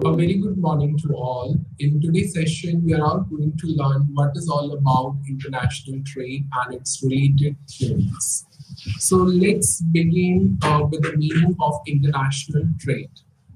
A very good morning to all. In today's session, we are all going to learn what is all about international trade and its related theories. So let's begin with the meaning of international trade.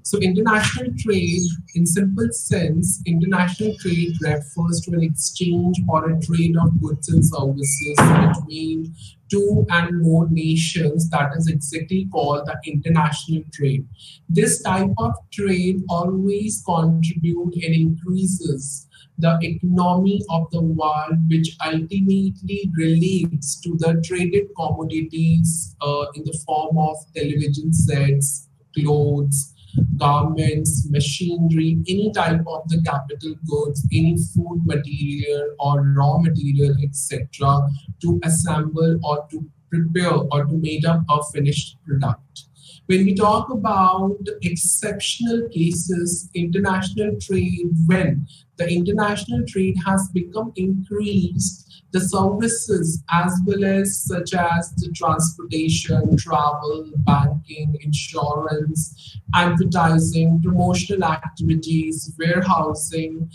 So international trade, in simple sense, international trade refers to an exchange or a trade of goods and services between two and more nations. That is exactly called the international trade. This type of trade always contributes and increases the economy of the world, which ultimately relates to the traded commodities in the form of television sets, clothes, garments, machinery, any type of the capital goods, any food material or raw material, etc., to assemble or to prepare or to make up a finished product. When we talk about exceptional cases, international trade, when the international trade has become increased, the services as well as such as the transportation, travel, banking, insurance, advertising, promotional activities, warehousing,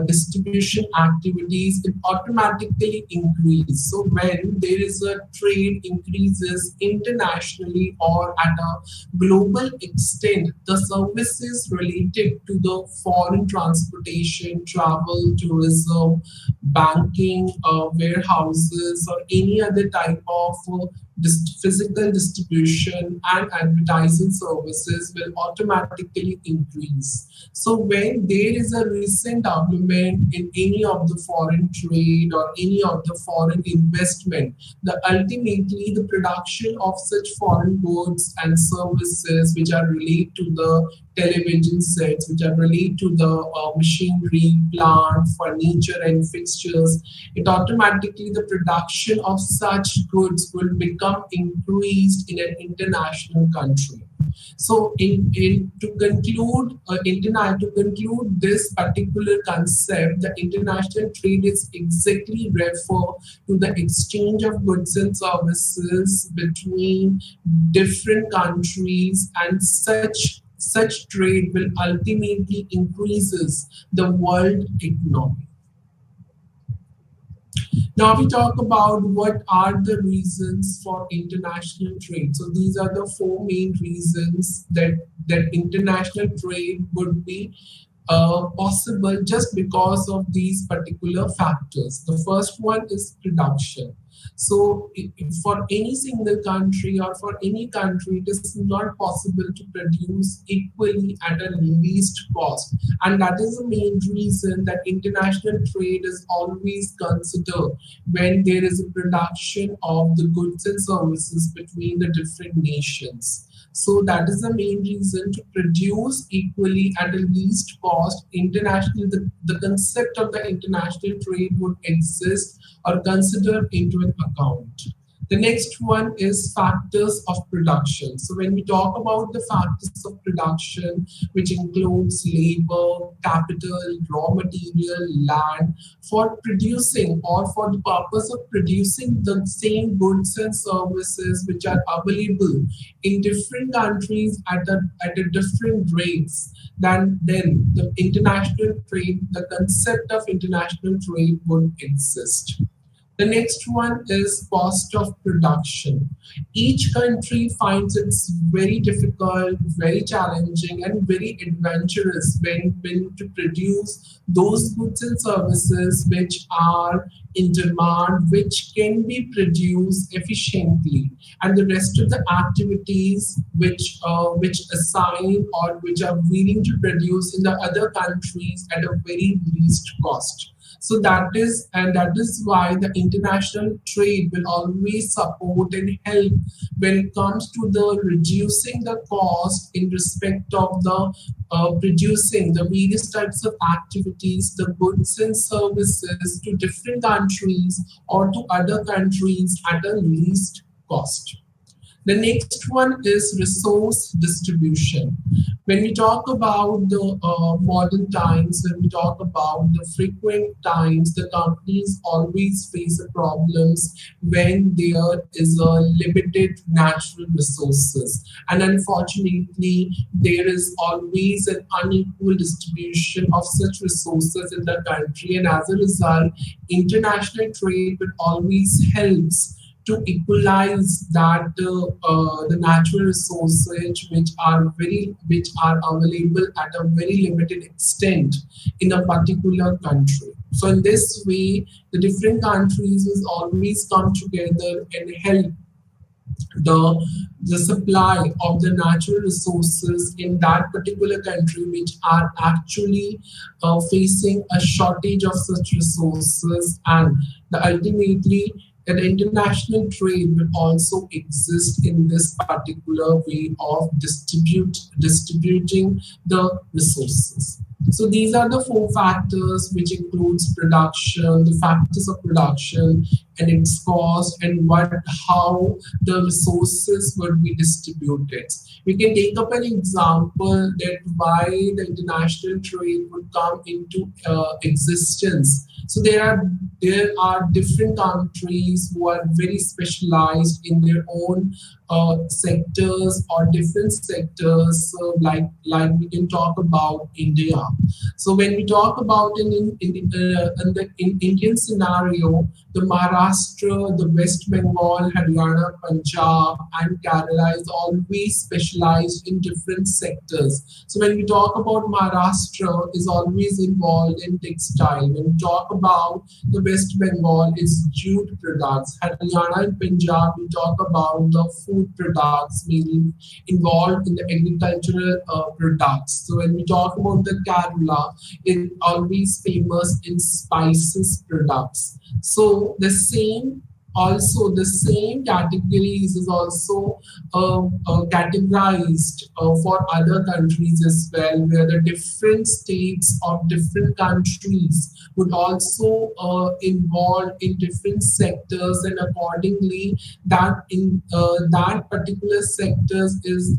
distribution activities, it automatically increase. So when there is a trade increases internationally or at a global extent, the services related to the foreign transportation, travel, tourism, banking, warehouses, or any other type of physical distribution and advertising services will automatically increase. So when there is a recent development in any of the foreign trade or any of the foreign investment, the ultimately the production of such foreign goods and services which are related to the television sets, which are related to the machinery, plant, furniture and fixtures, it automatically the production of such goods will become increased in an international country. So, to conclude this particular concept, the international trade is exactly refer to the exchange of goods and services between different countries, and such trade will ultimately increases the world economy. Now we talk about what are the reasons for international trade. So these are the four main reasons that international trade would be possible just because of these particular factors. The first one is production. So for any single country or for any country, it is not possible to produce equally at a least cost. And that is the main reason that international trade is always considered when there is a production of the goods and services between the different nations. So that is the main reason to produce equally at a least cost. The concept of the international trade would exist or considered into an account. The next one is factors of production. So when we talk about the factors of production, which includes labor, capital, raw material, land, for producing or for the purpose of producing the same goods and services which are available in different countries at a different rates, then the international trade, the concept of international trade would exist. The next one is cost of production. Each country finds it very difficult, very challenging, and very adventurous when to produce those goods and services which are in demand, which can be produced efficiently, and the rest of the activities which assign or which are willing to produce in the other countries at a very least cost. So that is why the international trade will always support and help when it comes to the reducing the cost in respect of the producing the various types of activities, the goods and services to different countries or to other countries at a least cost. The next one is resource distribution. When we talk about the modern times, when we talk about the frequent times, the companies always face the problems when there is a limited natural resources. And unfortunately, there is always an unequal distribution of such resources in the country. And as a result, international trade will always helps to equalize that the natural resources which are available at a very limited extent in a particular country. So in this way, the different countries will always come together and help the the supply of the natural resources in that particular country which are actually facing a shortage of such resources, and ultimately that international trade will also exist in this particular way of distributing the resources. So these are the four factors which includes production, the factors of production and its cost, and what how the resources would be distributed. We can take up an example that why the international trade would come into existence. So there are different countries who are very specialized in their own sectors or different sectors. So like we can talk about India. So when we talk about in Indian scenario, the Maharashtra, the West Bengal, Haryana, Punjab, and Kerala is always specialized in different sectors. So when we talk about Maharashtra, is always involved in textile. When we talk about the West Bengal, is jute products. Haryana and Punjab, we talk about the food products, mainly involved in the agricultural products. So when we talk about the Kerala, it always famous in spices products. So the same categories is also categorized for other countries as well, where the different states of different countries would also involve in different sectors, and accordingly, that in that particular sectors is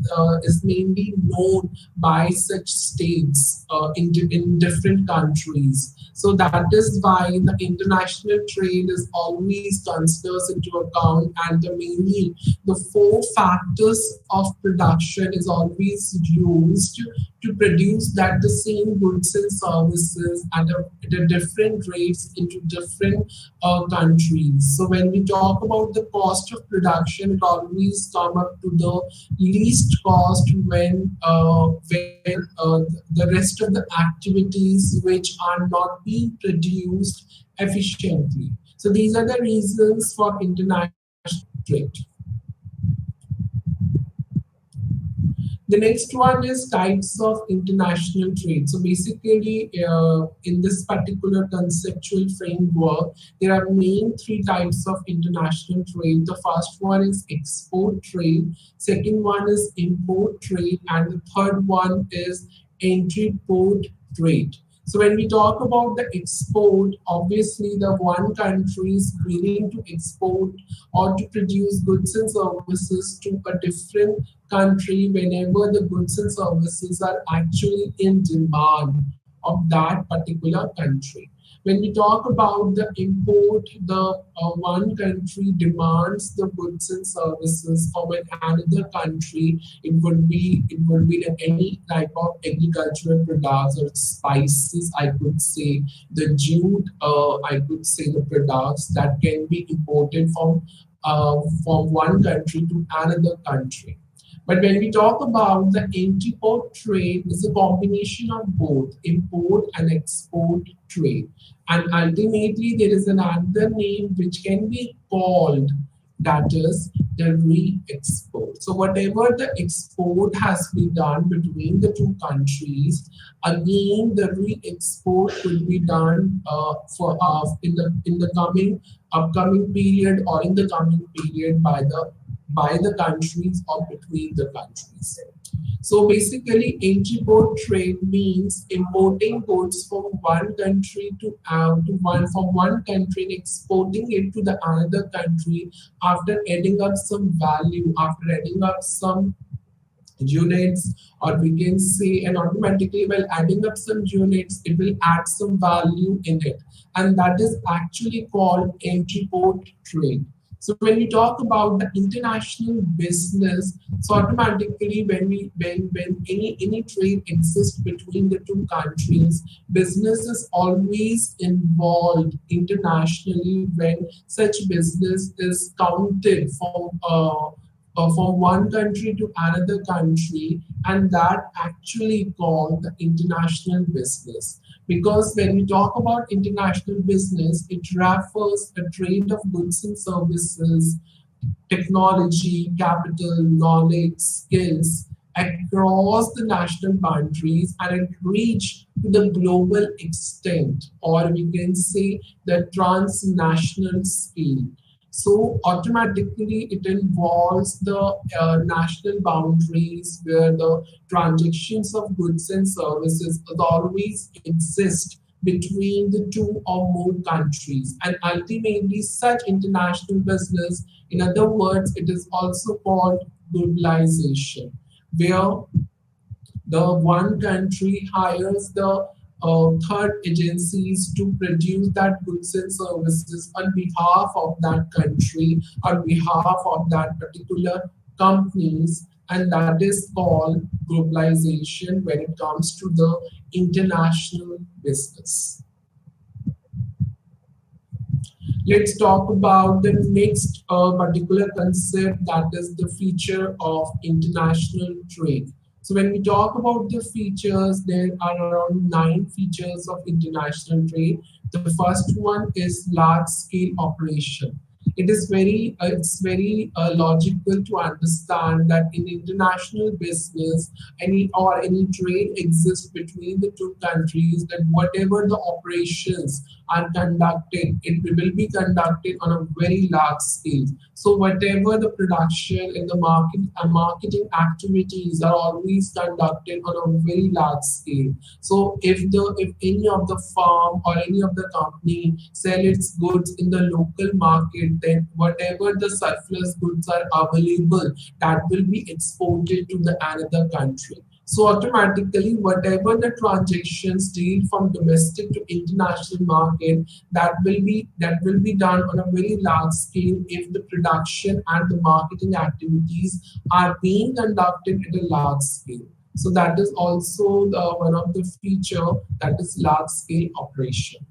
mainly known by such states in different countries. So that is why the international trade is always considers into account, and the mainly the four factors of production is always used to produce that the same goods and services at a different rates into different countries. So when we talk about the cost of production, it always come up to the least cost when the rest of the activities which are not being produced efficiently. So these are the reasons for international trade. The next one is types of international trade. So basically, in this particular conceptual framework, there are main three types of international trade. The first one is export trade, second one is import trade, and the third one is entry port trade. So when we talk about the export, obviously the one country is willing to export or to produce goods and services to a different country whenever the goods and services are actually in demand of that particular country. When we talk about the import, the one country demands the goods and services from another country. It would be any type of agricultural products or spices. I could say the jute. I could say the products that can be imported from one country to another country. But when we talk about the import trade, it's a combination of both import and export trade. And ultimately, there is another name which can be called, that is the re-export. So whatever the export has been done between the two countries, again the re-export will be done for in the coming upcoming period or in the coming period by the by the countries or between the countries. So basically, import trade means importing goods from one country from one country and exporting it to the another country after adding up some value, after adding up some units, or we can say, and automatically while adding up some units it will add some value in it, and that is actually called import trade. So when we talk about the international business, so automatically when any trade exists between the two countries, business is always involved internationally when such business is counted from one country to another country, and that actually called the international business. Because when we talk about international business, it refers a trade of goods and services, technology, capital, knowledge, skills across the national boundaries, and it reach to the global extent, or we can say the transnational scale. So automatically it involves the national boundaries where the transactions of goods and services always exist between the two or more countries. And ultimately such international business, in other words, it is also called globalization, where the one country hires the third agencies to produce that goods and services on behalf of that country, on behalf of that particular companies, and that is called globalization when it comes to the international business. Let's talk about the next particular concept, that is the feature of international trade. So when we talk about the features, there are around 9 features of international trade. The first one is large scale operation. It's very logical to understand that in international business, any trade exists between the two countries, that whatever the operations are conducted, it will be conducted on a very large scale. So whatever the production and the marketing activities are always conducted on a very large scale. So if any of the firm or any of the company sell its goods in the local market, then whatever the surplus goods are available, that will be exported to the another country. So automatically, whatever the transactions deal from domestic to international market, that will be done on a very large scale if the production and the marketing activities are being conducted at a large scale. So that is also one of the feature, that is large scale operation.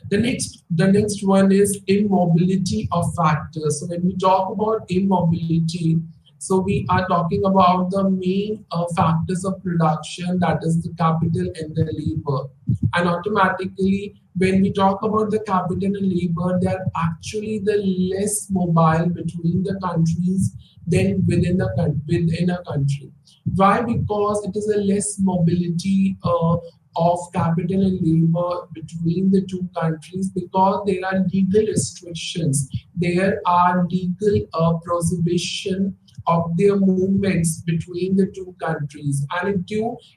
The next one is immobility of factors. So when we talk about immobility, so we are talking about the main factors of production, that is the capital and the labor. And automatically, when we talk about the capital and labor, they are actually the less mobile between the countries than within a country. Why? Because it is a less mobility of capital and labor between the two countries, because there are legal restrictions, there are legal prohibition of their movements between the two countries, and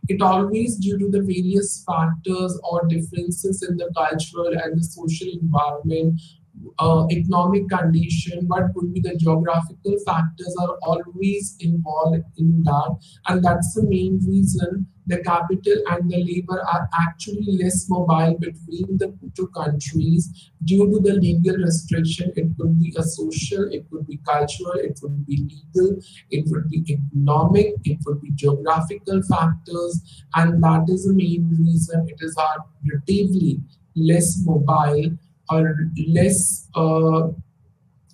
it always due to the various factors or differences in the cultural and the social environment, economic condition, what could be the geographical factors are always involved in that, and that's the main reason the capital and the labor are actually less mobile between the two countries due to the legal restriction. It could be a social, it could be cultural, it would be legal, it would be economic, it would be geographical factors, and that is the main reason it is relatively less mobile or less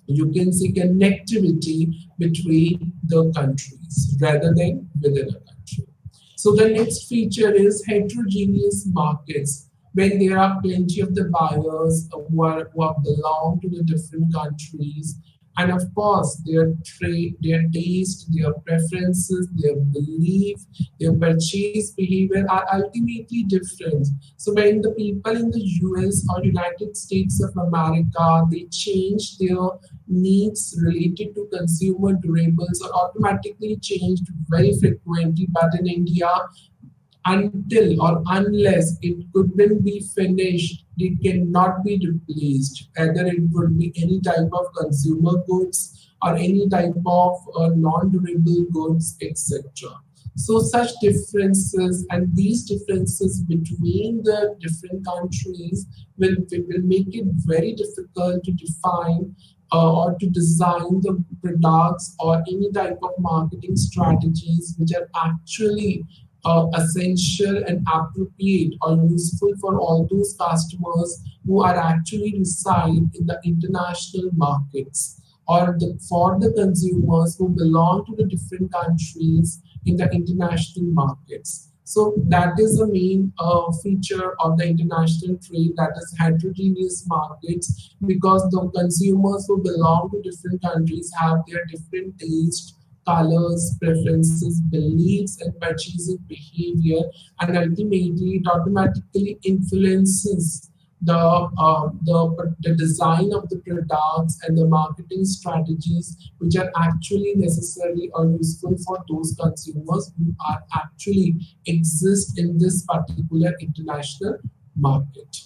you can say connectivity between the countries rather than within a country. So the next feature is heterogeneous markets. When there are plenty of the buyers who belong to the different countries, And of course, their trade, their taste, their preferences, their belief, their purchase behavior are ultimately different. So when the people in the US or United States of America, they change their needs related to consumer durables are automatically changed very frequently. But in India, until or unless it couldn't be finished, it cannot be replaced. Either it would be any type of consumer goods or any type of non-durable goods, etc. So such differences and these differences between the different countries will make it very difficult to define or to design the products or any type of marketing strategies which are actually essential and appropriate or useful for all those customers who are actually reside in the international markets or for the consumers who belong to the different countries in the international markets. So that is the main feature of the international trade, that is heterogeneous markets, because the consumers who belong to different countries have their different taste, colors, preferences, beliefs, and purchasing behavior, and ultimately it automatically influences the design of the products and the marketing strategies which are actually necessary or useful for those consumers who are actually exist in this particular international market.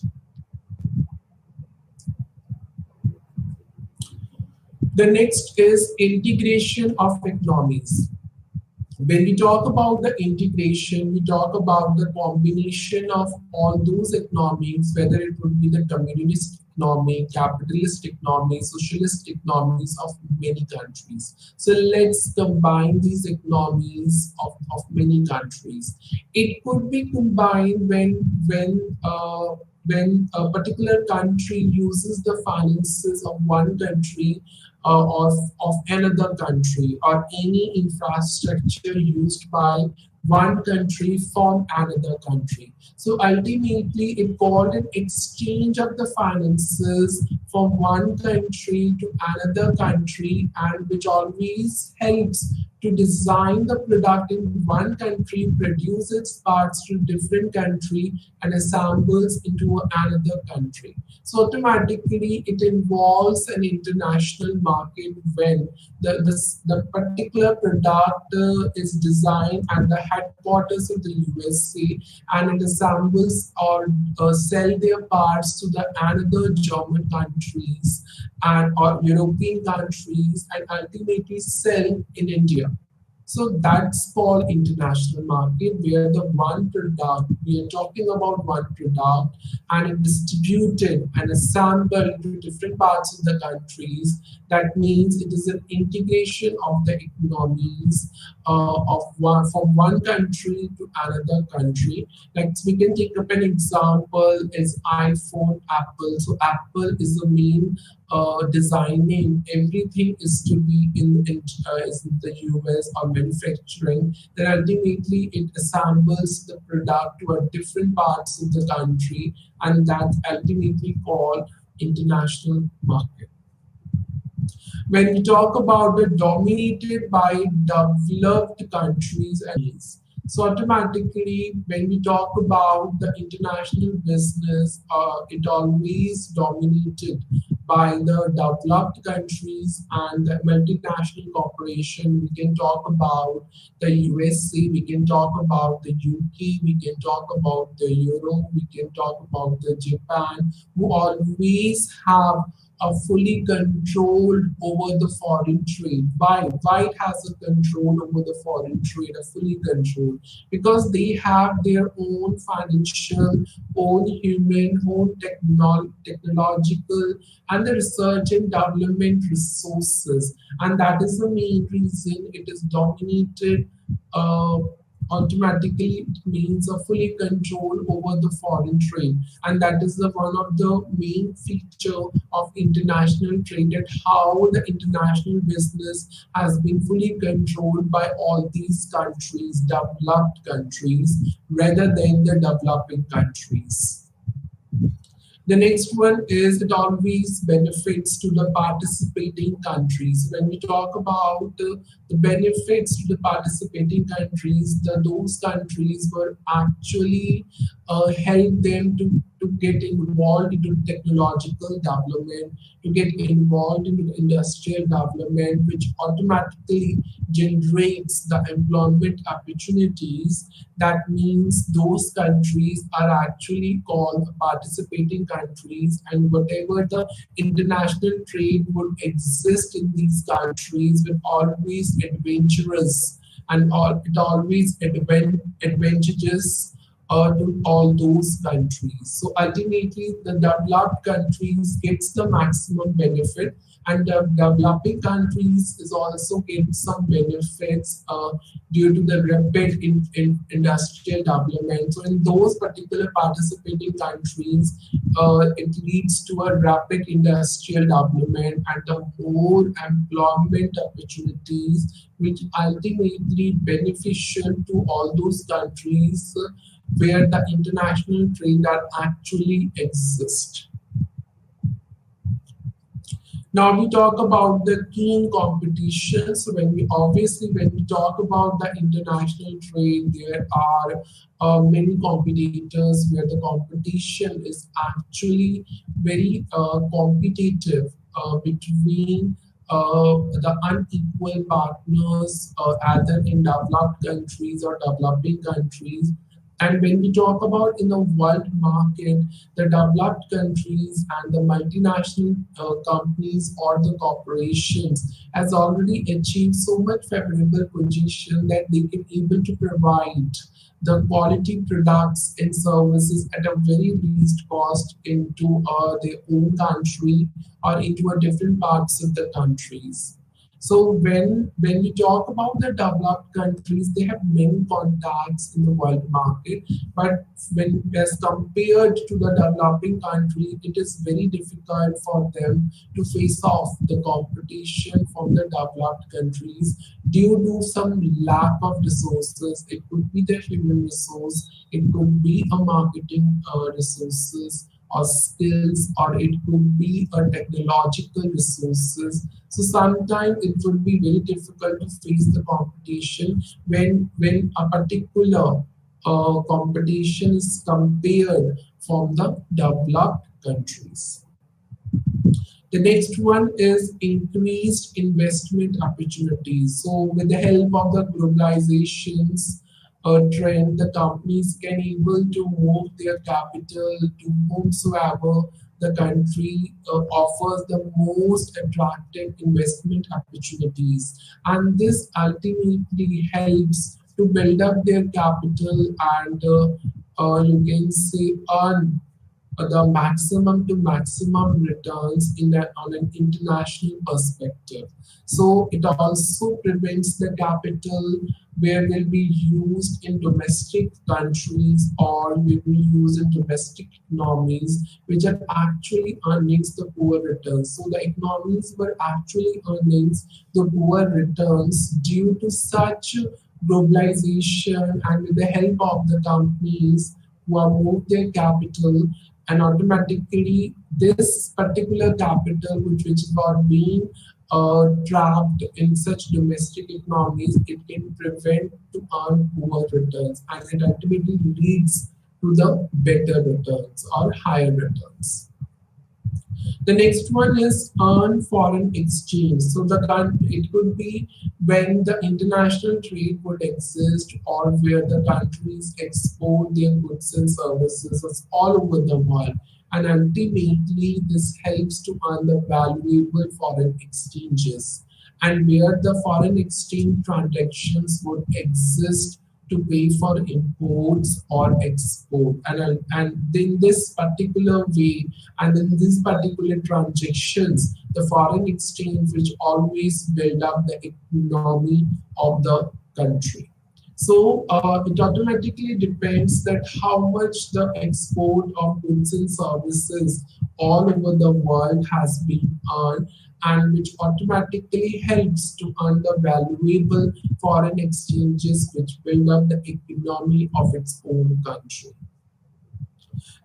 The next is integration of economies. When we talk about the integration, we talk about the combination of all those economies, whether it would be the communist economy, capitalist economy, socialist economies of many countries. So let's combine these economies of many countries. It could be combined when a particular country uses the finances of one country of another country, or any infrastructure used by one country from another country. So ultimately, it called an exchange of the finances from one country to another country, and which always helps to design the product in one country, produce its parts to different country, and assembles into another country. So automatically, it involves an international market when the particular product is designed at the headquarters of the USA, and it assembles or sell their parts to the another German countries and or European countries, and ultimately sell in India. So that's called international market, where the one product, we are talking about one product, and it distributed and assembled to different parts of the countries. That means it is an integration of the economies of one from one country to another country. Like we can take up an example is iPhone, Apple. So Apple is the main designing, everything is to be is in the US or manufacturing, then ultimately it assembles the product to a different parts of the country, and that's ultimately called international market. When we talk about the dominated by developed countries and so automatically, when we talk about the international business, it always dominated by the developed countries and the multinational corporation. We can talk about the USA, we can talk about the UK, we can talk about the Europe, we can talk about the Japan, who always have a fully control over the foreign trade. Why? Why it has a control over the foreign trade, a fully control? Because they have their own financial, own human, own technological, and the research and development resources. And that is the main reason it is dominated. Automatically it means a fully control over the foreign trade, and that is the one of the main feature of international trade, and how the international business has been fully controlled by all these countries, developed countries, rather than the developing countries. The next one is it always benefits to the participating countries. When we talk about the benefits to the participating countries, those countries were actually help them to get involved into technological development, to get involved into the industrial development, which automatically generates the employment opportunities. That means those countries are actually called participating countries, and whatever the international trade would exist in these countries will always adventurous and it always advantages to all those countries. So ultimately, the developed countries gets the maximum benefit, and the developing countries is also getting some benefits due to the rapid industrial development. So in those particular participating countries, it leads to a rapid industrial development and the more employment opportunities, which ultimately beneficial to all those countries where the international trade are actually exist. Now we talk about the keen competition. So when we talk about the international trade, there are many competitors where the competition is actually very competitive between the unequal partners, either in developed countries or developing countries. And when we talk about in the world market, the developed countries and the multinational companies or the corporations has already achieved so much favorable position that they can able to provide the quality products and services at a very least cost into their own country or into a different parts of the countries. So when we talk about the developed countries, they have many contacts in the world market, but when as compared to the developing country, it is very difficult for them to face off the competition from the developed countries due to some lack of resources. It could be the human resource, it could be a marketing resources or skills, or it could be a technological resources. So sometimes it would be very difficult to face the competition when a particular competition is compared from the developed countries. The next one is increased investment opportunities. So with the help of the globalizations trend, the companies can able to move their capital to whomsoever the country offers the most attractive investment opportunities. And this ultimately helps to build up their capital and you can say earn the maximum to maximum returns on an international perspective. So it also prevents the capital where will be used in domestic countries or will be used in domestic economies which are actually earning the poor returns. So the economies were actually earning the poor returns due to such globalization, and with the help of the companies who have moved their capital, and automatically this particular capital which is not being trapped in such domestic economies, it can prevent to earn poor returns, and it ultimately leads to the better returns or higher returns. The next one is earn foreign exchange. So it could be when the international trade would exist or where the countries export their goods and services all over the world. And ultimately, this helps to earn the valuable foreign exchanges. And where the foreign exchange transactions would exist to pay for imports or export, and in this particular way and in these particular transactions, the foreign exchange which always build up the economy of the country. So it automatically depends that how much the export of goods and services all over the world has been earned, and which automatically helps to earn the valuable foreign exchanges which build up the economy of its own country.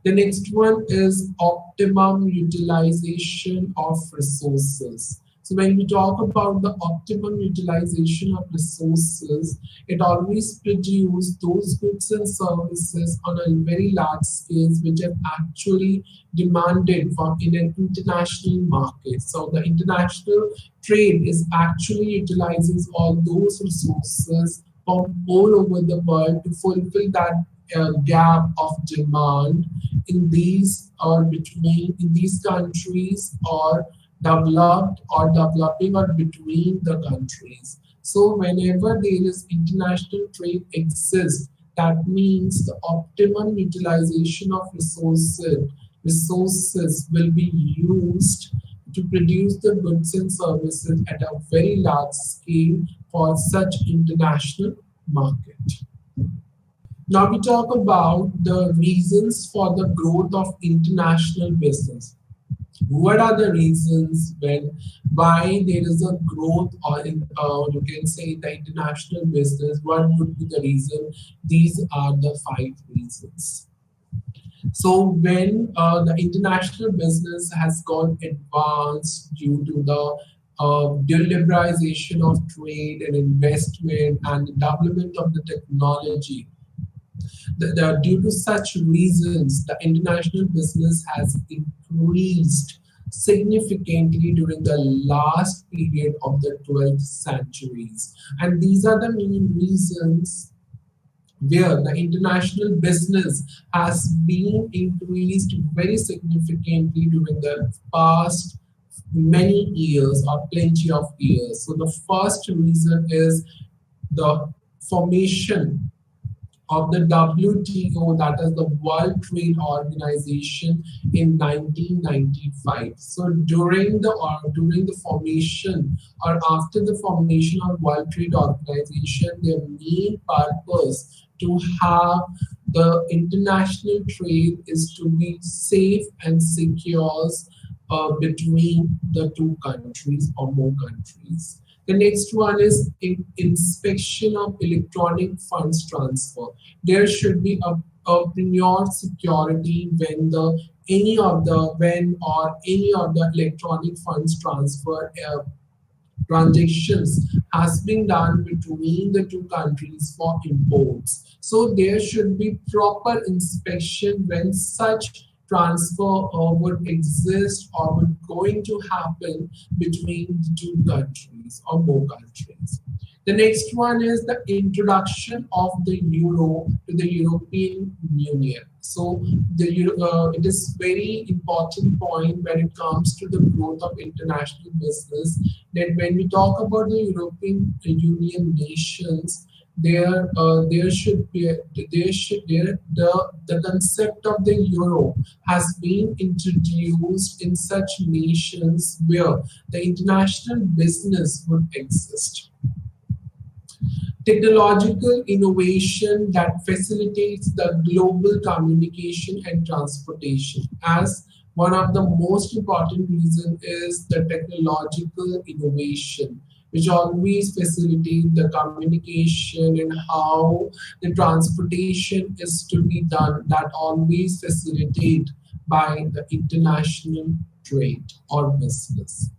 The next one is optimum utilization of resources. So when we talk about the optimum utilization of resources, it always produces those goods and services on a very large scale which are actually demanded from in an international market. So the international trade is actually utilizes all those resources from all over the world to fulfill that gap of demand in these or between in these countries or developed or developing or between the countries. So whenever there is international trade exists, that means the optimum utilization of resources will be used to produce the goods and services at a very large scale for such international market. Now we talk about the reasons for the growth of international business. What are the reasons when why there is a growth or in you can say the international business? What would be the reason? These are the five reasons. So when the international business has gone advanced due to the liberalization of trade and investment and the development of the technology, due to such reasons, the international business has increased significantly during the last period of the 12th centuries. And these are the main reasons where the international business has been increased very significantly during the past many years or plenty of years. So the first reason is the formation of the WTO, that is the World Trade Organization, in 1995. So during the formation or after the formation of World Trade Organization, their main purpose to have the international trade is to be safe and secure between the two countries or more countries. The next one is inspection of electronic funds transfer. There should be a prior security when the any of the when or any of the electronic funds transfer transactions has been done between the two countries for imports. So there should be proper inspection when such transfer would exist or would going to happen between the two countries or more countries. The next one is the introduction of the euro to the European Union. So it is very important point when it comes to the growth of international business that when we talk about the European Union nations, there should be the concept of the euro has been introduced in such nations where the international business would exist. Technological innovation that facilitates the global communication and transportation. As one of the most important reasons is the technological innovation, which always facilitate the communication and how the transportation is to be done, that always facilitate by the international trade or business.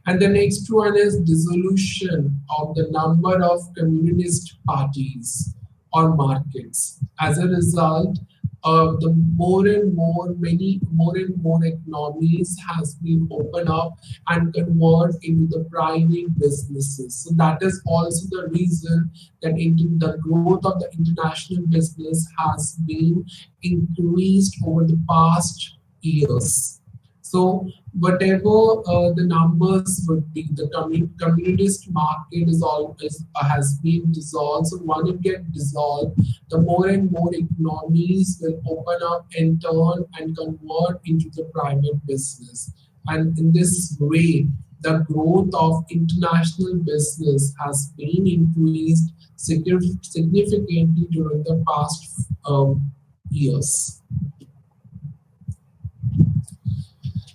And the next one is dissolution of the number of communist parties or markets. As a result, the more and more economies has been opened up and converted into the private businesses. So that is also the reason that the growth of the international business has been increased over the past years. So whatever the numbers would be, the communist market is always has been dissolved. So when it gets dissolved, the more and more economies will open up and turn and convert into the private business. And in this way, the growth of international business has been increased significantly during the past years.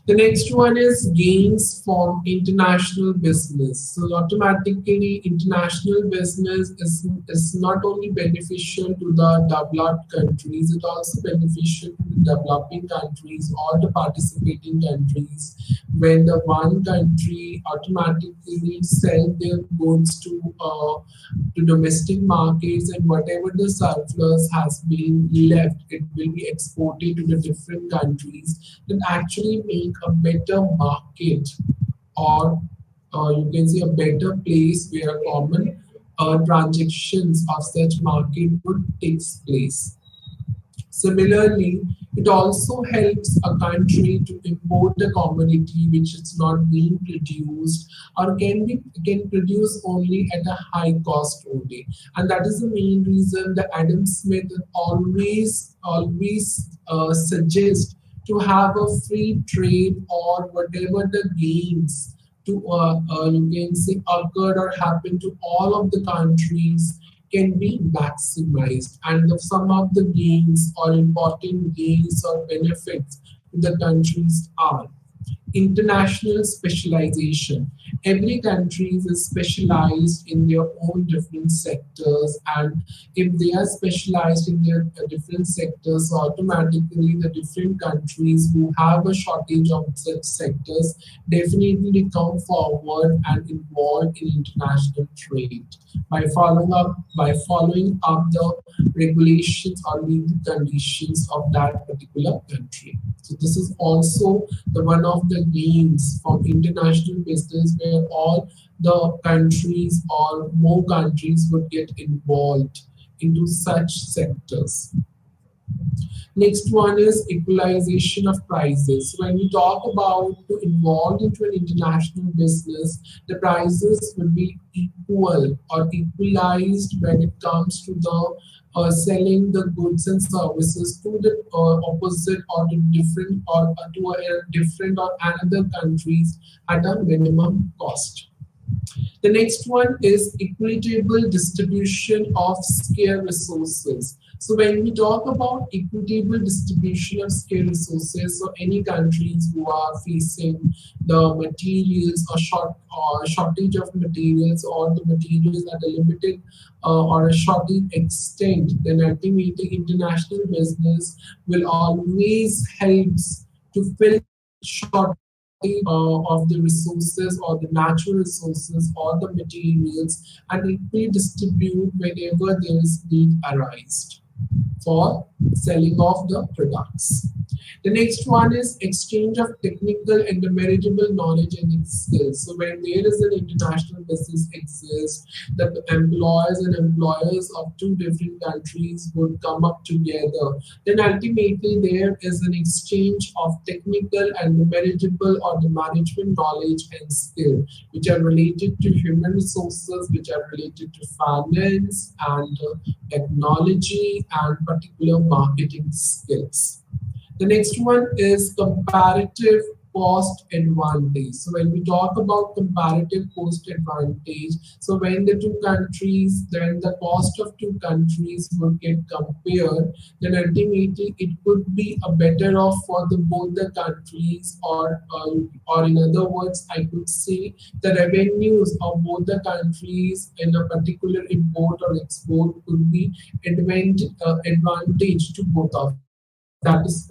The next one is gains from international business. So automatically international business is not only beneficial to the developed countries, it also beneficial to the developing countries or the participating countries when the one country automatically sell their goods to domestic markets, and whatever the surplus has been left, it will be exported to the different countries that actually make a better market, or you can say a better place where common transactions of such market would takes place. Similarly, it also helps a country to import a commodity which is not being produced or can produce only at a high cost only. And that is the main reason that Adam Smith always suggests to have a free trade, or whatever the gains to you can say occurred or happened to all of the countries can be maximized, and some of the gains or important gains or benefits to the countries are international specialization. Every country is specialized in their own different sectors, and if they are specialized in their different sectors, so automatically the different countries who have a shortage of such sectors definitely come forward and involved in international trade by following up the regulations or legal conditions of that particular country. So this is also the one of the gains from international business, where all the countries or more countries would get involved into such sectors. Next one is equalization of prices. So when we talk about to involve into an international business, the prices will be equal or equalized when it comes to the selling the goods and services to the opposite or to different or to a different or another countries at a minimum cost. The next one is equitable distribution of scarce resources. So when we talk about equitable distribution of scarce resources, so any countries who are facing the materials or shortage of materials, or the materials at a limited or a shortage extent, then ultimately international business will always helps to fill shortage of the resources or the natural resources or the materials, and it will distribute whenever there is need arise for selling of the products. The next one is exchange of technical and meritable knowledge and skills. So when there is an international business exists, the employers and employers of two different countries would come up together. Then ultimately there is an exchange of technical and meritable or the management knowledge and skill, which are related to human resources, which are related to finance and technology and particular marketing skills. The next one is comparative cost advantage. So when we talk about comparative cost advantage, so when the two countries, then the cost of two countries would get compared, then ultimately it could be a better off for the both the countries, or in other words, I could say the revenues of both the countries in a particular import or export could be advantage to both of them. That is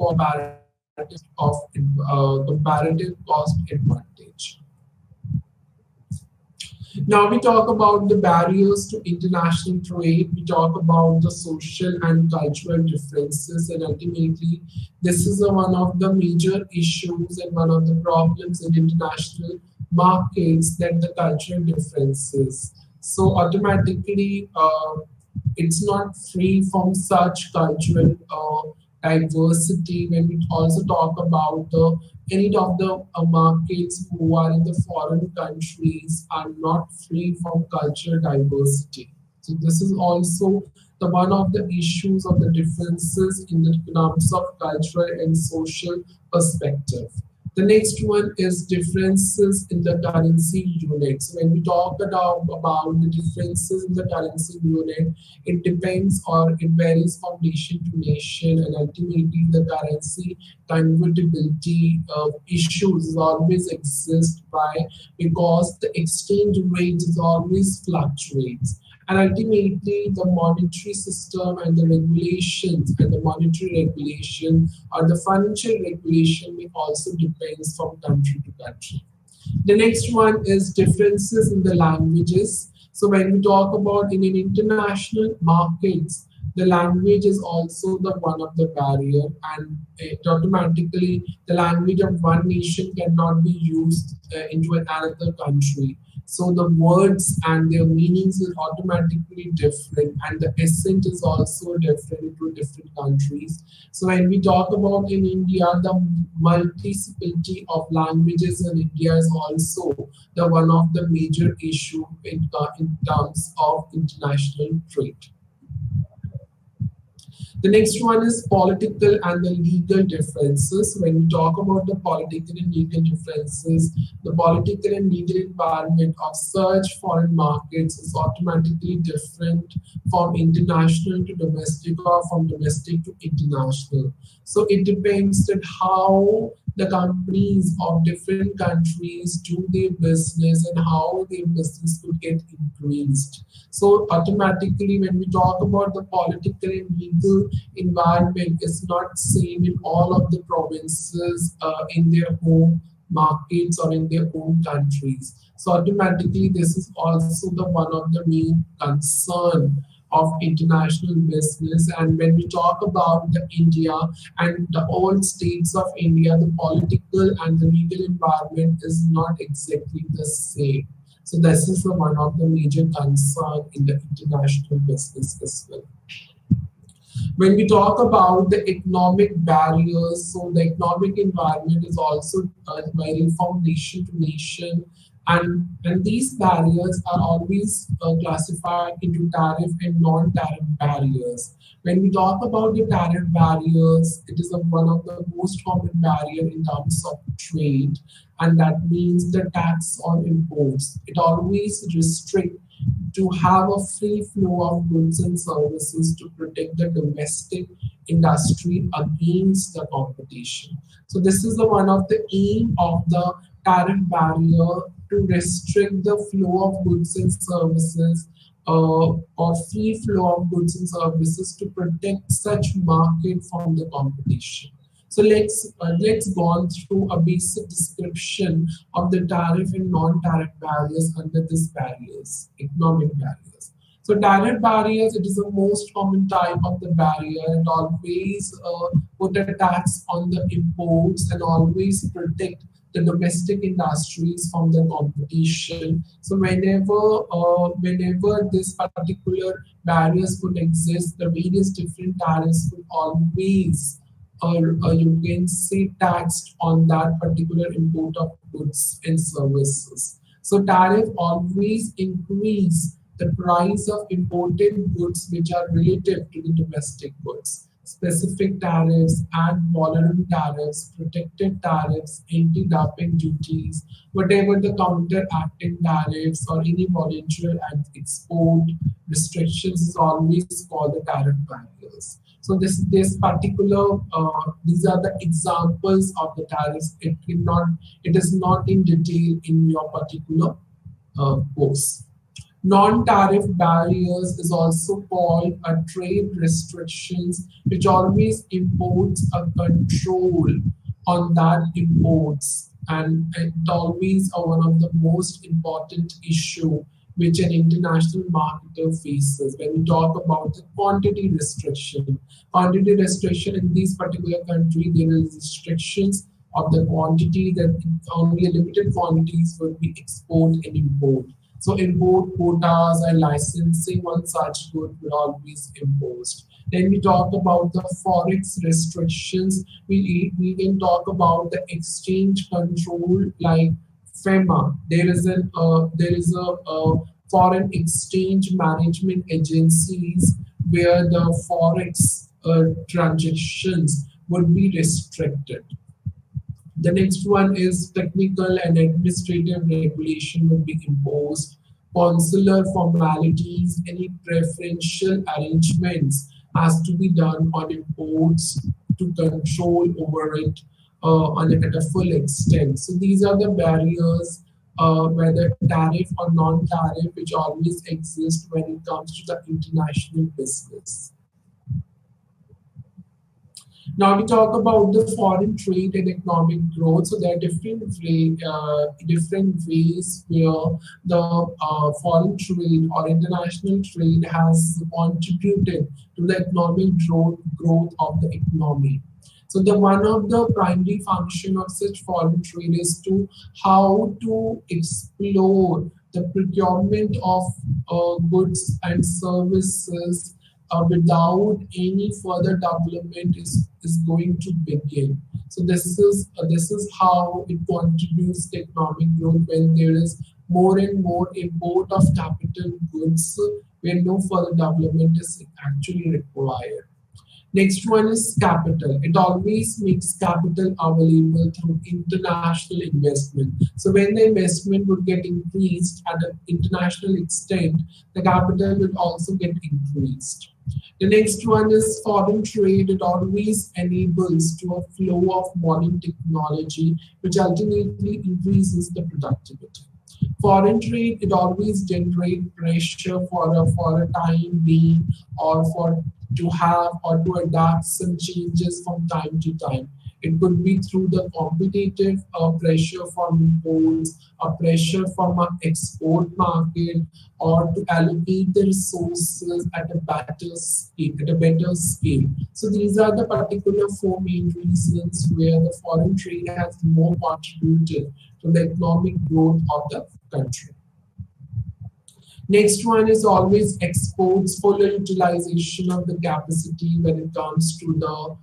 comparative cost advantage. Now we talk about the barriers to international trade. We talk about the social and cultural differences, and ultimately, this is one of the major issues and one of the problems in international markets, that the cultural differences. So automatically, it's not free from such cultural diversity. When we also talk about the any of the markets who are in the foreign countries are not free from cultural diversity. So this is also the one of the issues of the differences in the terms of cultural and social perspective. The next one is differences in the currency units. When we talk about the differences in the currency unit, it depends or it varies from nation to nation, and ultimately the currency convertibility issues always exist by because the exchange rate is always fluctuates. And ultimately, the monetary system and the regulations and the monetary regulation or the financial regulation may also depends from country to country. The next one is differences in the languages. So when we talk about in an international markets, the language is also the one of the barrier, and it automatically the language of one nation cannot be used into another country. So the words and their meanings is automatically different, and the essence is also different to different countries. So when we talk about in India, the multiplicity of languages in India is also the one of the major issue in terms of international trade. The next one is political and the legal differences. When we talk about the political and legal differences, the political and legal environment of such foreign markets is automatically different from international to domestic or from domestic to international. So it depends on how the companies of different countries do their business and how their business could get increased. So automatically, when we talk about the political and legal environment, is not same in all of the provinces in their home markets or in their own countries. So automatically, this is also the one of the main concern of international business. And when we talk about the India and the old states of India, the political and the legal environment is not exactly the same. So this is the one of the major concern in the international business as well. When we talk about the economic barriers, so the economic environment is also varying from nation to nation, and these barriers are always classified into tariff and non-tariff barriers. When we talk about the tariff barriers, it is one of the most common barrier in terms of trade, and that means the tax on imports. It always restricts to have a free flow of goods and services to protect the domestic industry against the competition. So this is the one of the aim of the tariff barrier to restrict the flow of goods and services or free flow of goods and services to protect such market from the competition. So let's go on through a basic description of the tariff and non-tariff barriers under these barriers, economic barriers. So tariff barriers, it is the most common type of the barrier. It always put a tax on the imports and always protect the domestic industries from the competition. So whenever this particular barriers could exist, the various different tariffs would always or you can say taxed on that particular import of goods and services. So tariff always increase the price of imported goods which are relative to the domestic goods. Specific tariffs and voluntary tariffs, protected tariffs, anti-dumping duties, whatever the counteracting tariffs or any voluntary and export restrictions is always called the tariff barriers. So this particular these are the examples of the tariffs. It is not in detail in your particular course. Non-tariff barriers is also called a trade restrictions, which always imports a control on that imports, and it always are one of the most important issue which an international marketer faces when we talk about the quantity restriction. Quantity restriction in these particular country, there is restrictions of the quantity that only a limited quantities will be export and import. So import quotas and licensing on such good will always imposed. Then we talk about the forex restrictions. We can talk about the exchange control like FEMA. There is a foreign exchange management agencies where the forex transactions would be restricted. The next one is technical and administrative regulation will be imposed. Consular formalities, any preferential arrangements has to be done on imports to control over it at a full extent. So these are the barriers, whether tariff or non-tariff, which always exist when it comes to the international business. Now we talk about the foreign trade and economic growth. So there are different ways where the foreign trade or international trade has contributed to the economic growth of the economy. So the one of the primary function of such foreign trade is to how to explore the procurement of goods and services without any further development is going to begin. So this is how it contributes to economic growth when there is more and more import of capital goods where no further development is actually required. Next one is capital. It always makes capital available through international investment. So when the investment would get increased at an international extent, the capital will also get increased. The next one is foreign trade. It always enables to a flow of modern technology, which ultimately increases the productivity. Foreign trade, it always generates pressure for a time being or for to have or to adapt some changes from time to time. It could be through the competitive pressure from imports, a pressure from an export market, or to allocate the resources at a better scale. So these are the particular four main reasons where the foreign trade has more contributed to the economic growth of the country. Next one is always exports, full utilization of the capacity when it comes to the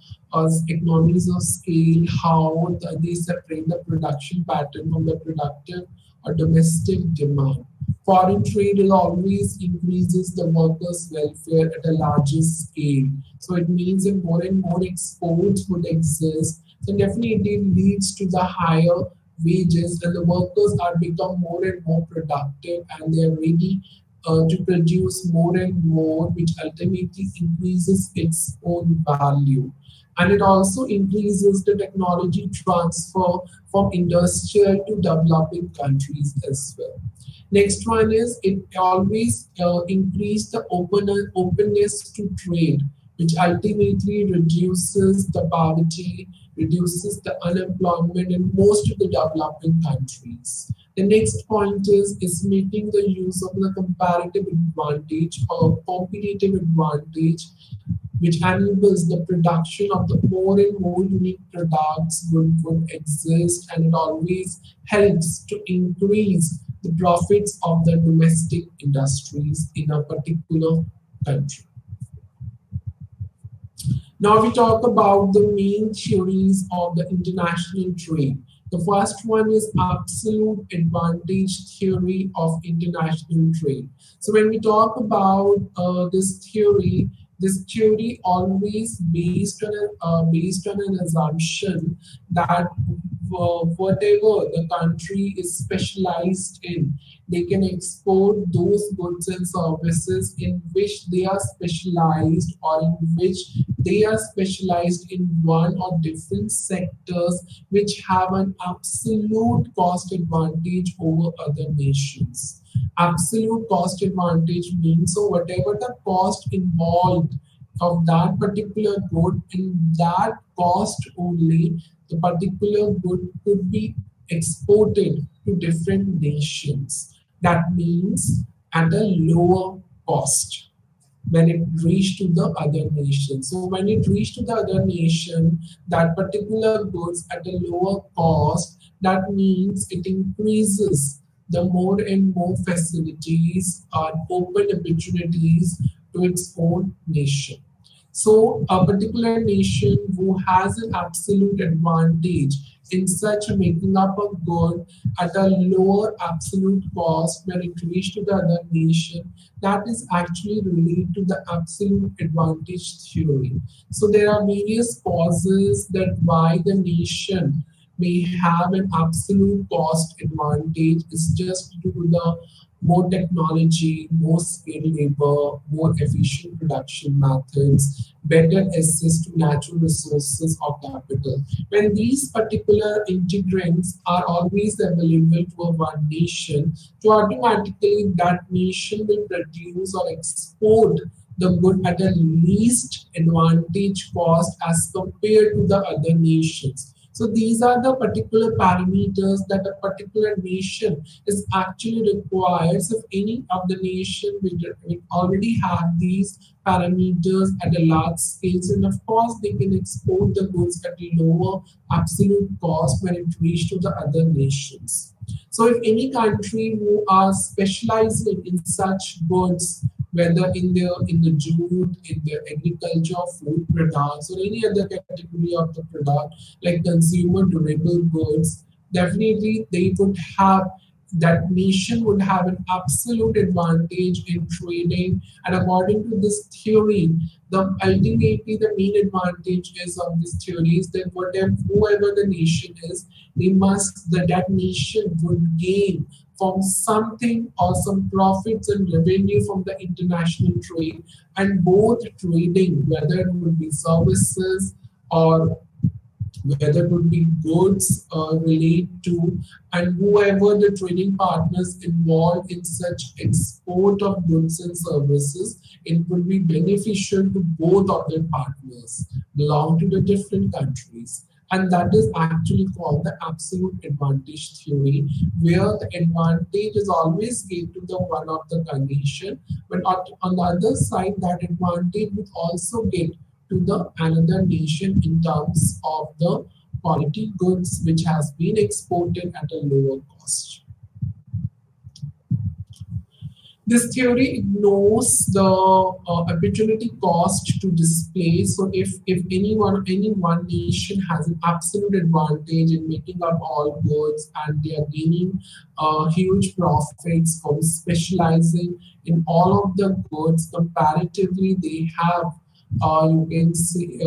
economies of scale, how they separate the production pattern from the productive or domestic demand. Foreign trade will always increases the workers' welfare at a larger scale. So it means that more and more exports would exist. So definitely it leads to the higher wages and the workers are become more and more productive and they are ready to produce more and more, which ultimately increases its own value. And it also increases the technology transfer from industrial to developing countries as well. Next one is it always increase the openness to trade, which ultimately reduces the poverty, reduces the unemployment in most of the developing countries. The next point is making the use of the comparative advantage or competitive advantage, which enables the production of the more and more unique products would exist, and it always helps to increase the profits of the domestic industries in a particular country. Now we talk about the main theories of the international trade. The first one is absolute advantage theory of international trade. So when we talk about this theory always based on an assumption that whatever the country is specialized in, they can export those goods and services in which they are specialized or in which they are specialized in one or different sectors which have an absolute cost advantage over other nations. Absolute cost advantage means so whatever the cost involved of that particular good, in that cost only, the particular good could be exported to different nations. That means at a lower cost when it reached to the other nation. So when it reached to the other nation, that particular goods at a lower cost, that means it increases the more and more facilities or open opportunities to its own nation. So a particular nation who has an absolute advantage in such making up a good at a lower absolute cost when it reaches to the other nation, that is actually related to the absolute advantage theory. So there are various causes that why the nation may have an absolute cost advantage is just due to the more technology, more skilled labor, more efficient production methods, better access to natural resources or capital. When these particular integrants are always available to a one nation, so automatically that nation will produce or export the good at a least advantage cost as compared to the other nations. So these are the particular parameters that a particular nation is actually required. So if any of the nation will already have these parameters at a large scale, and of course they can export the goods at a lower absolute cost when it reaches to the other nations. So if any country who are specializing in such goods, whether in the jute, in the agriculture, food products, or any other category of the product like consumer durable goods, definitely they would have that nation would have an absolute advantage in trading. And according to this theory, the ultimately the main advantage is of this theory is that whatever whoever the nation is, they must that nation would gain from something or some profits and revenue from the international trade, and both trading, whether it would be services or whether it would be goods relate to, and whoever the trading partners involved in such export of goods and services, it would be beneficial to both of the partners belong to the different countries. And that is actually called the absolute advantage theory, where the advantage is always given to the one of the condition, but on the other side, that advantage would also get to the another nation in terms of the quality goods which has been exported at a lower cost. This theory ignores the opportunity cost to display. So if any one nation has an absolute advantage in making up all goods and they are gaining huge profits from specializing in all of the goods, comparatively they have you can see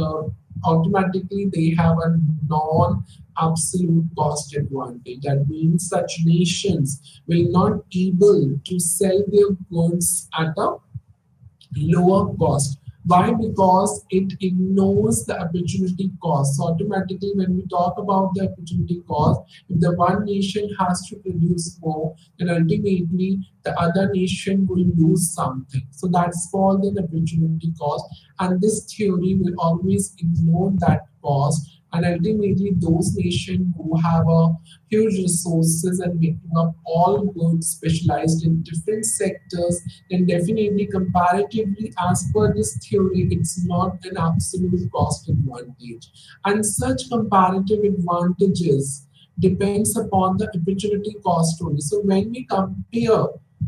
automatically they have a non-absolute cost advantage. That means such nations will not able to sell their goods at a lower cost. Why? Because it ignores the opportunity cost. So automatically, when we talk about the opportunity cost, if the one nation has to produce more, then ultimately the other nation will lose something. So that's called an opportunity cost. And this theory will always ignore that cost. And ultimately, those nations who have a huge resources and making up all goods specialized in different sectors, then definitely comparatively, as per this theory, it's not an absolute cost advantage. And such comparative advantages depends upon the opportunity cost only. So when we compare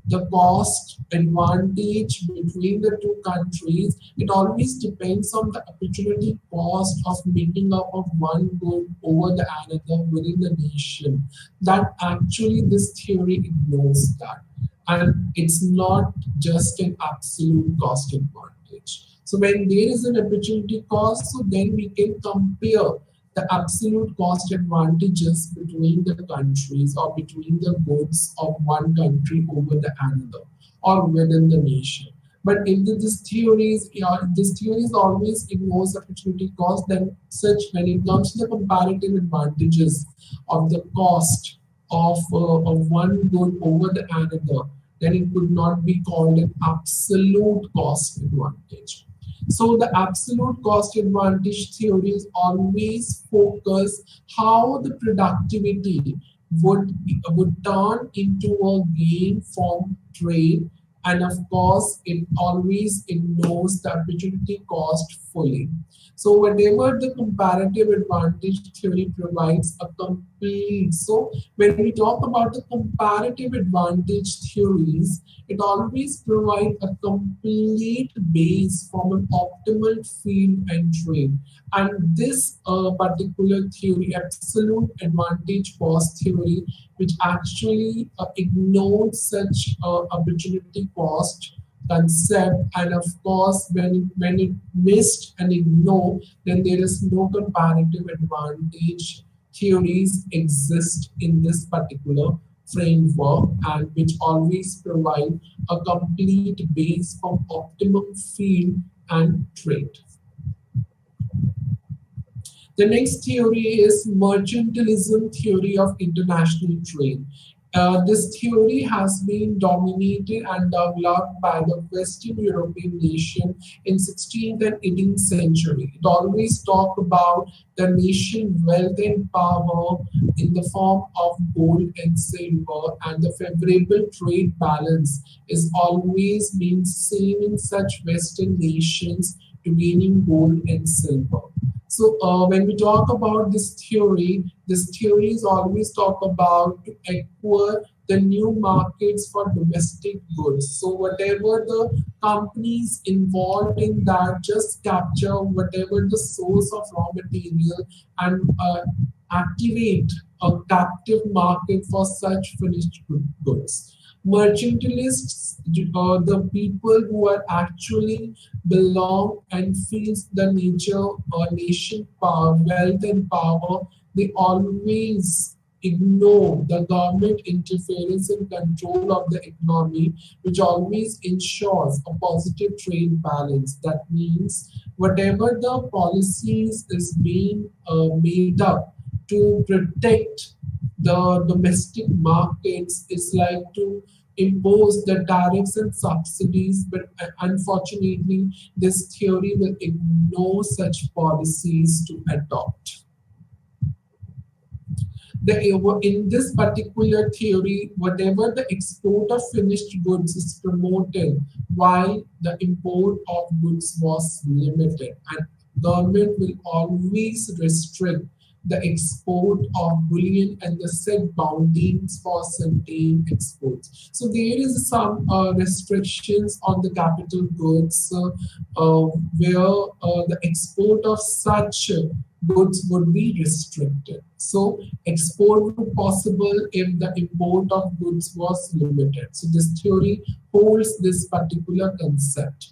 the cost advantage between the two countries, it always depends on the opportunity cost of making up of one good over the another within the nation. That actually this theory ignores that. And it's not just an absolute cost advantage. So when there is an opportunity cost, so then we can compare the absolute cost advantages between the countries or between the goods of one country over the another or within the nation. But if this theory is this theory is always ignores opportunity cost, then such when it comes to the comparative advantages of the cost of one good over the another, then it could not be called an absolute cost advantage. So the absolute cost advantage theories always focus how the productivity would turn into a gain from trade, and of course it always ignores the opportunity cost fully. So whatever the comparative advantage theory provides a complete. So when we talk about the comparative advantage theories, it always provides a complete base from an optimal field and trade. And this particular theory, absolute advantage cost theory, which actually ignores such opportunity cost concept, and of course when it missed and ignored, then there is no comparative advantage theories exist in this particular framework and which always provide a complete base for optimum field and trade. The next theory is mercantilism theory of international trade. This theory has been dominated and developed by the Western European nation in 16th and 18th century. It always talk about the nation wealth and power in the form of gold and silver, and the favorable trade balance is always been seen in such Western nations to gaining gold and silver. So when we talk about this theory is always talk about to acquire the new markets for domestic goods. So whatever the companies involved in that just capture whatever the source of raw material and activate a captive market for such finished goods. Mercantilists, the people who are actually belong and feels the nature or nation power, wealth and power, they always ignore the government interference and control of the economy, which always ensures a positive trade balance. That means whatever the policies is being made up to protect the domestic markets is like to impose the tariffs and subsidies, but unfortunately, this theory will ignore such policies to adopt. In this particular theory, whatever the export of finished goods is promoted, while the import of goods was limited, and government will always restrict the export of bullion and the set boundaries for certain exports. So there is some restrictions on the capital goods where the export of such goods would be restricted. So export would possible if the import of goods was limited. So this theory holds this particular concept.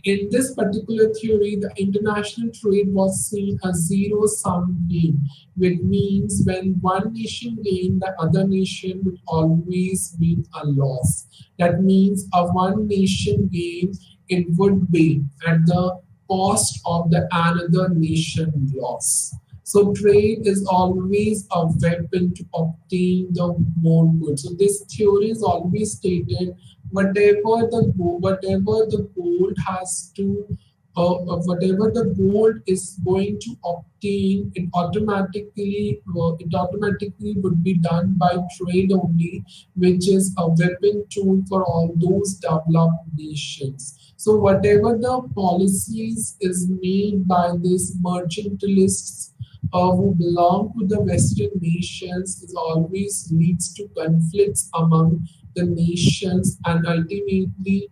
In this particular theory, the international trade was seen as zero-sum game, which means when one nation gained, the other nation would always be a loss. That means a one nation gain, it would be at the cost of the another nation loss. So trade is always a weapon to obtain the more goods. So this theory is always stated whatever the gold has to whatever the gold is going to obtain, it automatically would be done by trade only, which is a weapon tool for all those developed nations. So whatever the policies is made by these mercantilists who belong to the Western nations is always leads to conflicts among the nations, and ultimately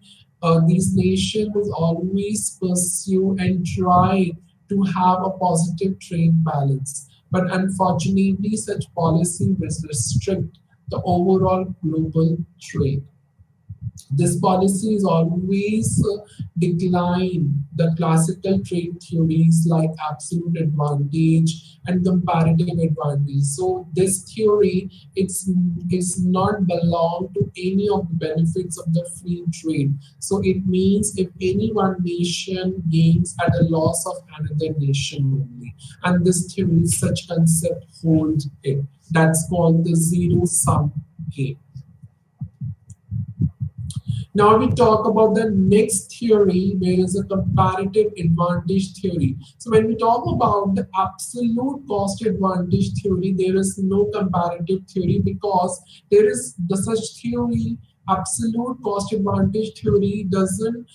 these nations always pursue and try to have a positive trade balance. But unfortunately, such policy will restrict the overall global trade. This policy is always decline the classical trade theories like absolute advantage and comparative advantage. So this theory is not belong to any of the benefits of the free trade. So it means if any one nation gains at the loss of another nation only, and this theory such concept holds it. That's called the zero sum game. Now we talk about the next theory, where is a comparative advantage theory. So when we talk about the absolute cost advantage theory, there is no comparative theory because there is the such theory, absolute cost advantage theory doesn't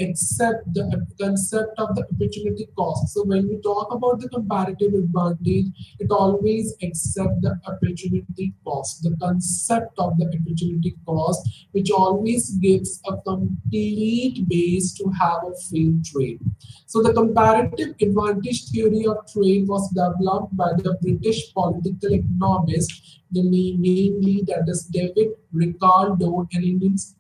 accept the concept of the opportunity cost. So when we talk about the comparative advantage, it always accepts the opportunity cost, the concept of the opportunity cost, which always gives a complete base to have a free trade. So the comparative advantage theory of trade was developed by the British political economist, namely that is David Ricardo, and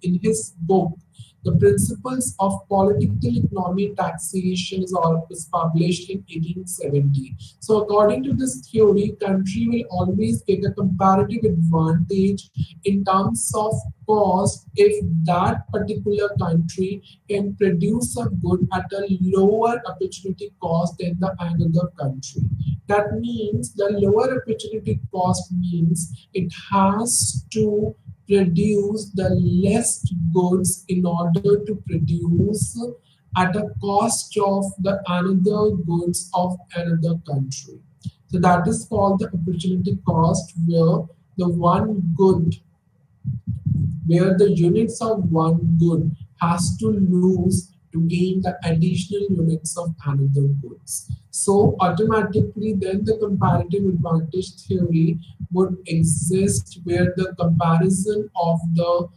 in his book The Principles of Political Economy and Taxation is published in 1870. So according to this theory, country will always get a comparative advantage in terms of cost if that particular country can produce a good at a lower opportunity cost than the another country. That means the lower opportunity cost means it has to produce the less goods in order to produce at a cost of the another goods of another country. So that is called the opportunity cost, the one good where the units of one good has to lose to gain the additional units of another goods. So automatically then the comparative advantage theory would exist where the comparison of the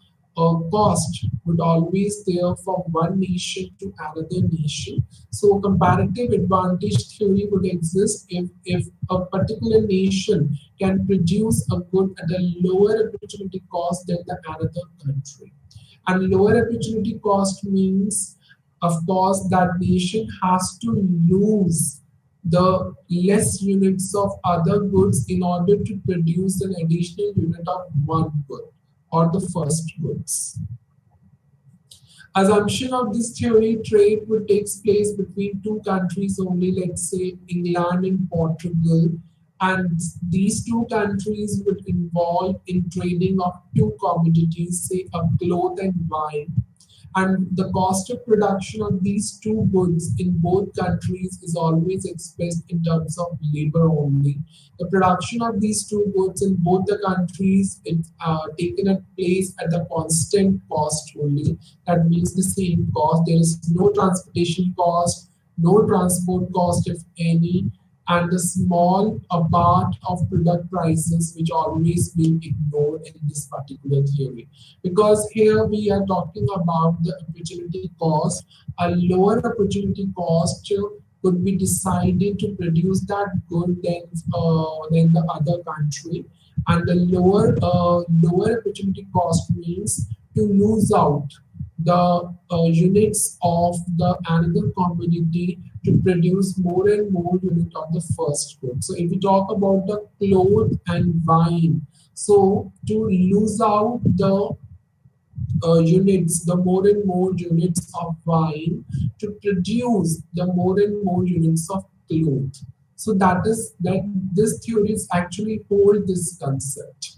cost would always there from one nation to another nation. So comparative advantage theory would exist if a particular nation can produce a good at a lower opportunity cost than the another country. And lower opportunity cost means, of course, that nation has to lose the less units of other goods in order to produce an additional unit of one good or the first goods. Assumption of this theory, trade would take place between two countries only, let's say England and Portugal, and these two countries would involve in trading of two commodities, say a cloth and wine, and the cost of production of these two goods in both countries is always expressed in terms of labor only. The production of these two goods in both the countries is taken at place at the constant cost only. That means the same cost. There is no transportation cost, no transport cost, if any, and the small part of product prices which always being ignored in this particular theory, because here we are talking about the opportunity cost. A lower opportunity cost could be decided to produce that good than the other country, and the lower opportunity cost means to lose out the units of the another commodity to produce more and more unit of the first good. So if we talk about the cloth and wine, so to lose out the units, the more and more units of wine to produce the more and more units of cloth. So that this theory is actually hold this concept.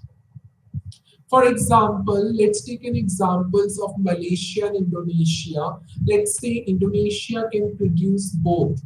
For example, let's take an examples of Malaysia and Indonesia. Let's say Indonesia can produce both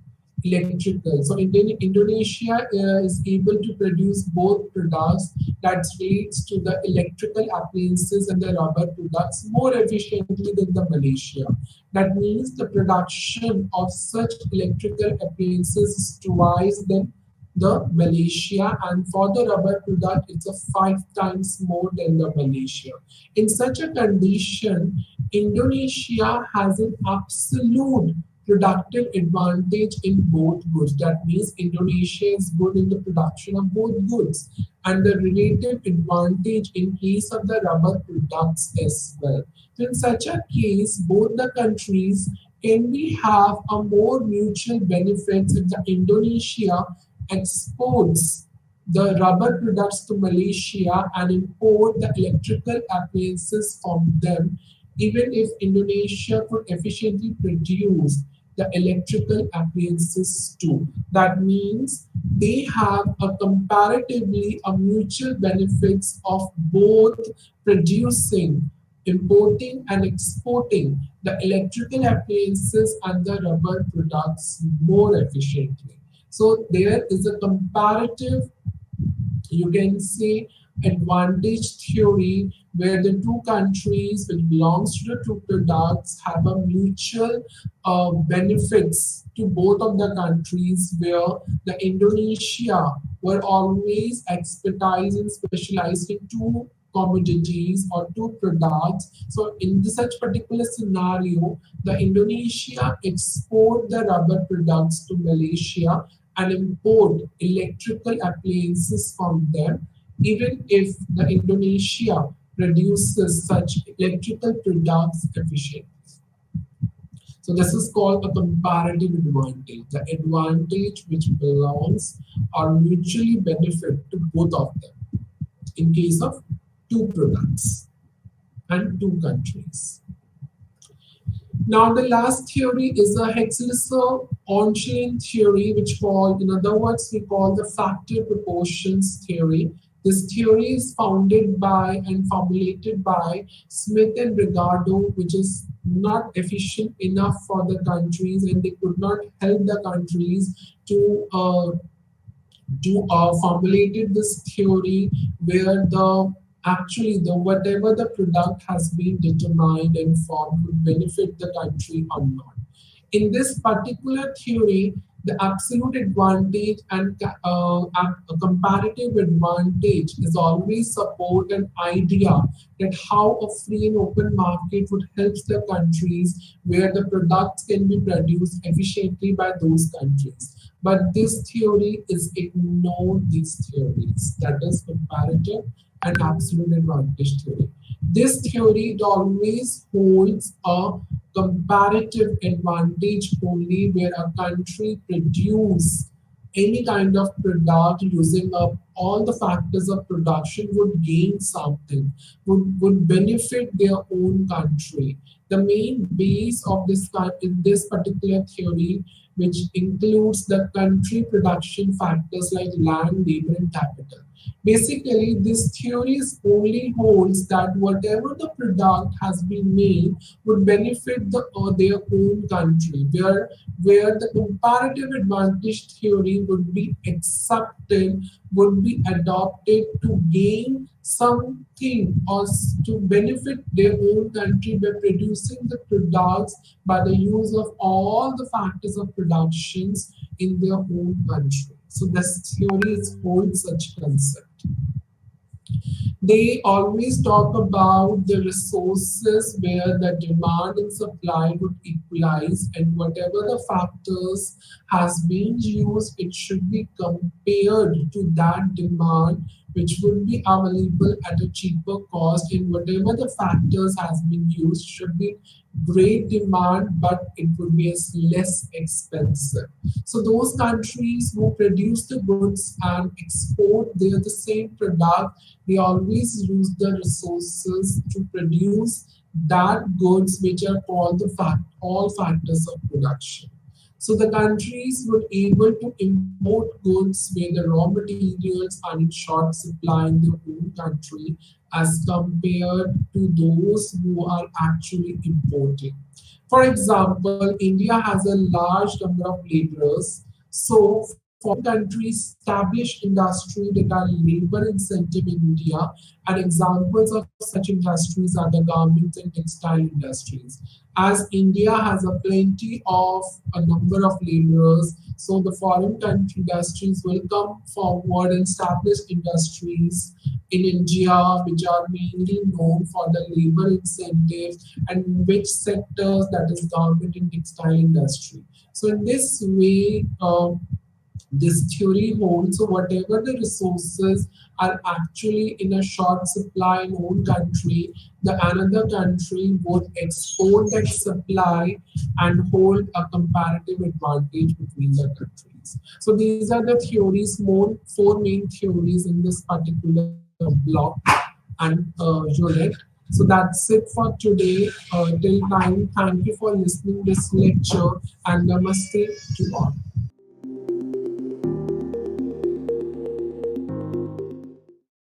electrical. So Indonesia is able to produce both products that relates to the electrical appliances and the rubber products more efficiently than the Malaysia. That means the production of such electrical appliances is twice than the Malaysia, and for the rubber product it's a 5 times more than the Malaysia. In such a condition, Indonesia has an absolute productive advantage in both goods. That means Indonesia is good in the production of both goods, and the relative advantage in case of the rubber products as well. So in such a case, both the countries can we have a more mutual benefits if the Indonesia exports the rubber products to Malaysia and import the electrical appliances from them, even if Indonesia could efficiently produce the electrical appliances too. That means they have a comparatively a mutual benefits of both producing, importing and exporting the electrical appliances and the rubber products more efficiently. So there is a comparative, you can say, advantage theory where the two countries which belongs to the two products have a mutual benefits to both of the countries, where the Indonesia were always expertise and specialized in two commodities or two products. So in this such particular scenario, the Indonesia export the rubber products to Malaysia and import electrical appliances from them, even if the Indonesia produces such electrical products efficiently. So this is called a comparative advantage, the advantage which belongs or mutually benefit to both of them in case of two products and two countries. Now, the last theory is a Hexlisser-Onchian theory, which called, in other words, we call the factor proportions theory. This theory is founded by and formulated by Smith and Ricardo, which is not efficient enough for the countries, and they could not help the countries to formulated this theory where the actually the whatever the product has been determined and formed would benefit the country or not. In this particular theory, the absolute advantage and a comparative advantage is always support an idea that how a free and open market would help the countries where the products can be produced efficiently by those countries. But this theory is ignored these theories, that is comparative and absolute advantage theory. This theory it always holds a comparative advantage only where a country produce any kind of product using up all the factors of production would gain something, would benefit their own country. The main base of in this particular theory, which includes the country production factors like land, labor, and capital. Basically, this theory only holds that whatever the product has been made would benefit their own country, where the comparative advantage theory would be accepted, would be adopted to gain something or to benefit their own country by producing the products by the use of all the factors of productions in their own country. So this theory holds such concept. They always talk about the resources where the demand and supply would equalize, and whatever the factors has been used, it should be compared to that demand which would be available at a cheaper cost, and whatever the factors has been used should be great demand, but it would be as less expensive. So those countries who produce the goods and export the same product, they always use the resources to produce that goods which are called all factors of production. So the countries were able to import goods where the raw materials are in short supply in their own country as compared to those who are actually importing. For example, India has a large number of laborers. So foreign countries establish industry that are labor incentive in India, and examples of such industries are the garment and textile industries. As India has a plenty of a number of laborers, so the foreign country industries will come forward and establish industries in India which are mainly known for the labor incentives and which sectors, that is garment and textile industry. So in this way, this theory holds, so whatever the resources are actually in a short supply in one country, the another country would export that supply and hold a comparative advantage between the countries. So these are the theories, four main theories in this particular block and unit. So that's it for today. Till time, thank you for listening this lecture and namaste to all.